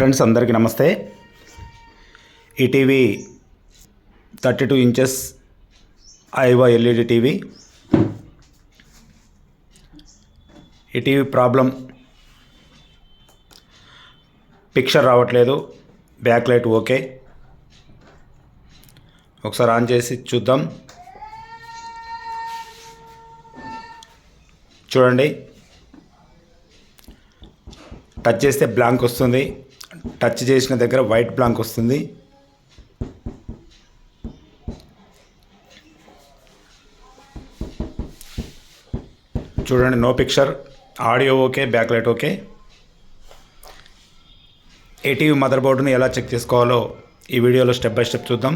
Friends అందరికీ నమస్తే. ఈ TV 32 inches Aiwa LED TV. ఈ టీవీ ప్రాబ్లం పిక్చర్ రావట్లేదు, బ్యాక్ లైట్ ఓకే. ఒకసారి ఆన్ చేసి చూద్దాం. చూడండి, టచ్ చేస్తే బ్లాంక్ వస్తుంది, టచ్ చేసిన దగ్గర వైట్ బ్లాంక్ వస్తుంది. చూడండి, no picture, audio okay, back light okay. ఏటీవీ మదర్ బోర్డును ఎలా చెక్ చేసుకోవాలో ఈ వీడియోలో స్టెప్ బై స్టెప్ చూద్దాం.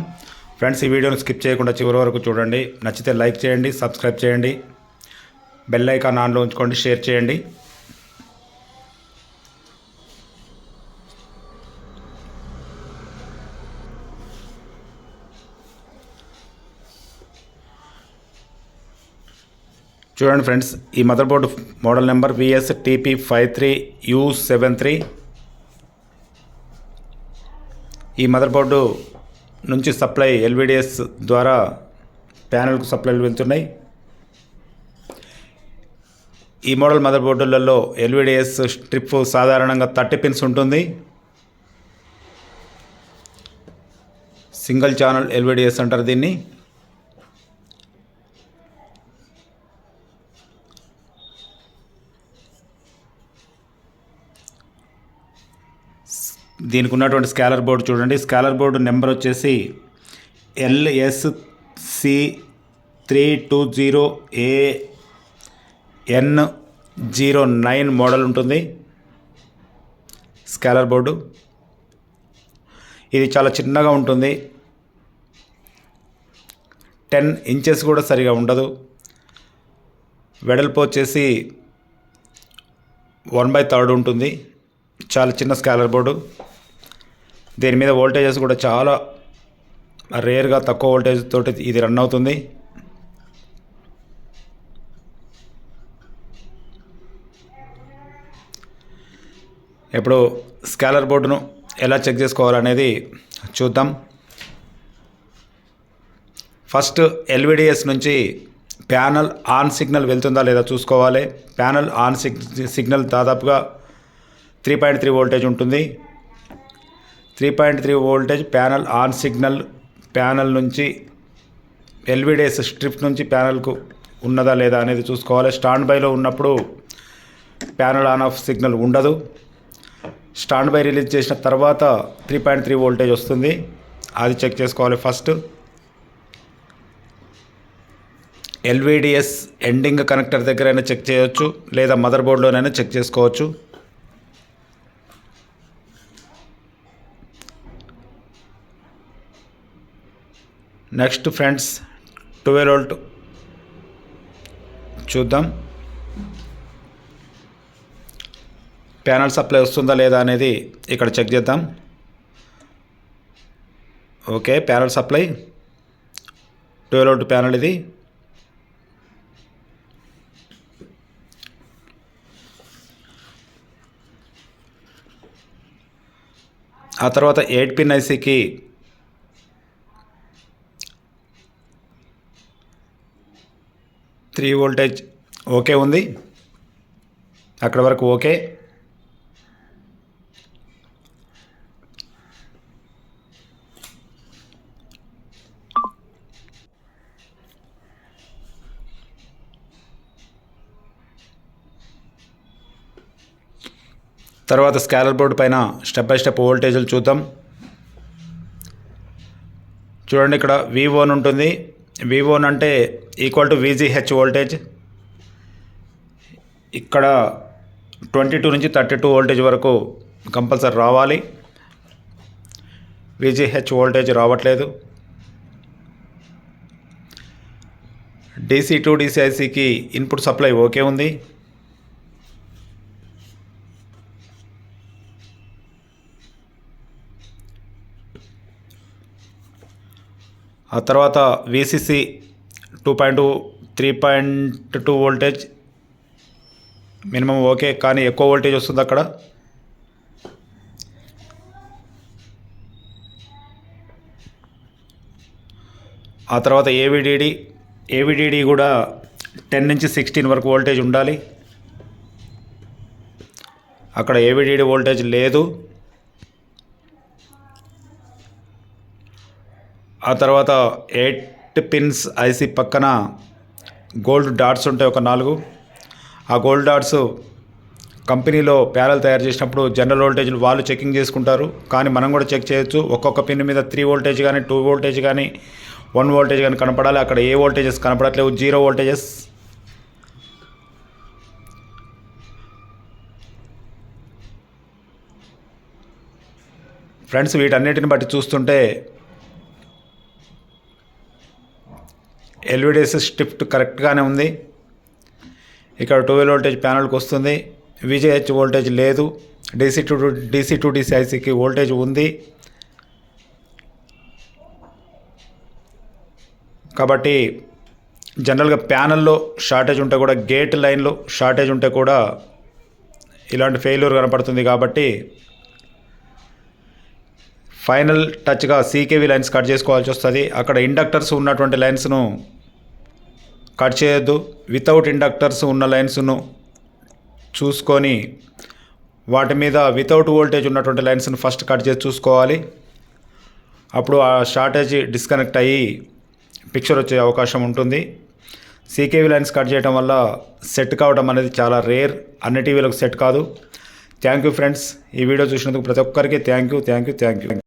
ఫ్రెండ్స్, ఈ వీడియోను స్కిప్ చేయకుండా చివరి వరకు చూడండి. నచ్చితే లైక్ చేయండి, సబ్స్క్రైబ్ చేయండి, బెల్ ఐకాన్ ఆన్లో ఉంచుకోండి, షేర్ చేయండి. చూడండి ఫ్రెండ్స్, ఈ mother board model number VSTP53U73. ఈ మదర్ బోర్డు నుంచి సప్లై LVDS ద్వారా ప్యానెల్కు సప్లైలు వెళ్తున్నాయి. ఈ మోడల్ మదర్ బోర్డులలో LVDS స్ట్రిప్ సాధారణంగా 30 పిన్స్ ఉంటుంది. సింగిల్ ఛానల్ LVDS అంటారు దీన్ని. దీనికి ఉన్నటువంటి స్కాలర్ బోర్డు చూడండి. స్కాలర్ బోర్డు నెంబర్ వచ్చేసి LSC320AN09 మోడల్ ఉంటుంది స్కాలర్ బోర్డు. ఇది చాలా చిన్నగా ఉంటుంది, 10 ఇంచెస్ కూడా సరిగా ఉండదు. వెడల్పు వచ్చేసి 1/3 ఉంటుంది. చాలా చిన్న స్కాలర్ బోర్డు. దీని మీద వోల్టేజెస్ కూడా చాలా రేర్గా తక్కువ వోల్టేజ్ తోటి ఇది రన్ అవుతుంది. ఇప్పుడు స్కాలర్ బోర్డును ఎలా చెక్ చేసుకోవాలనేది చూద్దాం. ఫస్ట్ LVDS నుంచి ప్యానల్ ఆన్ సిగ్నల్ వెళ్తుందా లేదా చూసుకోవాలి. ప్యానల్ ఆన్ సిగ్నల్ దాదాపుగా 3.3 వోల్టేజ్ ఉంటుంది. 3.3 voltage panel on signal. Panel నుంచి LVDS స్ట్రిప్ నుంచి ప్యానల్కు ఉన్నదా లేదా అనేది చూసుకోవాలి. స్టాండ్ బైలో ఉన్నప్పుడు ప్యానల్ ఆన్ ఆఫ్ సిగ్నల్ ఉండదు. స్టాండ్ బై రిలీజ్ చేసిన తర్వాత 3.3 వోల్టేజ్ వస్తుంది. అది చెక్ చేసుకోవాలి ఫస్ట్. LVDS ఎండింగ్ కనెక్టర్ దగ్గరైనా చెక్ చేయొచ్చు, లేదా మదర్ బోర్డులోనైనా చెక్ చేసుకోవచ్చు. నెక్స్ట్ ఫ్రెండ్స్, 12 వోల్ట్ చూద్దాం. ప్యానల్ సప్లై వస్తుందా లేదా అనేది ఇక్కడ చెక్ చేద్దాం. Okay, panel supply 12 volt panel ఇది. ఆ తర్వాత 8 పిన్ ICకి 3 వోల్టేజ్ ఓకే ఉంది, అక్కడ వరకు ఓకే. తర్వాత స్కాలర్ బోర్డు పైన స్టెప్ బై స్టెప్ వోల్టేజ్లు చూద్దాం. చూడండి, ఇక్కడ V1 ఉంటుంది. V1 అంటే ఈక్వల్ టు VGH వోల్టేజ్. ఇక్కడ 22 నుంచి 32 వోల్టేజ్ వరకు కంపల్సరీ రావాలి. VGH వోల్టేజ్ రావట్లేదు. DC టు DC ICకి ఇన్పుట్ సప్లై ఓకే ఉంది. ఆ తర్వాత VCC 2.2 3.2 వోల్టేజ్ మినిమం ఓకే, కానీ ఎక్కువ వోల్టేజ్ వస్తుంది అక్కడ. ఆ తర్వాత ఏవిడిడి కూడా 10 నుంచి 16 వరకు వోల్టేజ్ ఉండాలి. అక్కడ ఏవిడిడి వోల్టేజ్ లేదు. ఆ తర్వాత 8 పిన్స్ ఐసి పక్కన గోల్డ్ డాట్స్ ఉంటాయి, ఒక 4. ఆ గోల్డ్ డాట్స్ కంపెనీలో ప్యానల్ తయారు చేసినప్పుడు జనరల్ వోల్టేజ్లు వాళ్ళు చెకింగ్ చేసుకుంటారు, కానీ మనం కూడా చెక్ చేయొచ్చు. ఒక్కొక్క పిన్ మీద 3 వోల్టేజ్ కానీ 2 వోల్టేజ్ కానీ 1 వోల్టేజ్ కానీ కనపడాలి. అక్కడ ఏ వోల్టేజెస్ కనపడట్లేవు, 0 వోల్టేజెస్. ఫ్రెండ్స్, వీటన్నిటిని బట్టి చూస్తుంటే ఎల్విడిఎస్ స్ట్రిప్ కరెక్ట్గానే ఉంది. ఇక్కడ 12 వోల్టేజ్ ప్యానల్కి వస్తుంది. విజేహెచ్ వోల్టేజ్ లేదు. డీసీ టు డీసీ ఐసీకి వోల్టేజ్ ఉంది. కాబట్టి జనరల్గా ప్యానల్లో షార్టేజ్ ఉంటే కూడా, గేట్ లైన్లో షార్టేజ్ ఉంటే కూడా ఇలాంటి ఫెయిల్యూర్ కనపడుతుంది. కాబట్టి ఫైనల్ టచ్గా సీకేవీ లైన్స్ కట్ చేసుకోవాల్సి వస్తుంది. అక్కడ ఇండక్టర్స్ ఉన్నటువంటి లైన్స్ను కట్ చేయొద్దు. వితౌట్ ఇండక్టర్స్ ఉన్న లైన్స్ను చూసుకొని వాటి మీద వితౌట్ వోల్టేజ్ ఉన్నటువంటి లైన్స్ను ఫస్ట్ కట్ చేసి చూసుకోవాలి. అప్పుడు ఆ షార్టేజ్ డిస్కనెక్ట్ అయ్యి పిక్చర్ వచ్చే అవకాశం ఉంటుంది. సీకేవీ లైన్స్ కట్ చేయడం వల్ల సెట్ కావడం అనేది చాలా రేర్, అన్ని టీవీలకు సెట్ కాదు. థ్యాంక్ యూ ఫ్రెండ్స్, ఈ వీడియో చూసినందుకు ప్రతి ఒక్కరికి థ్యాంక్ యూ.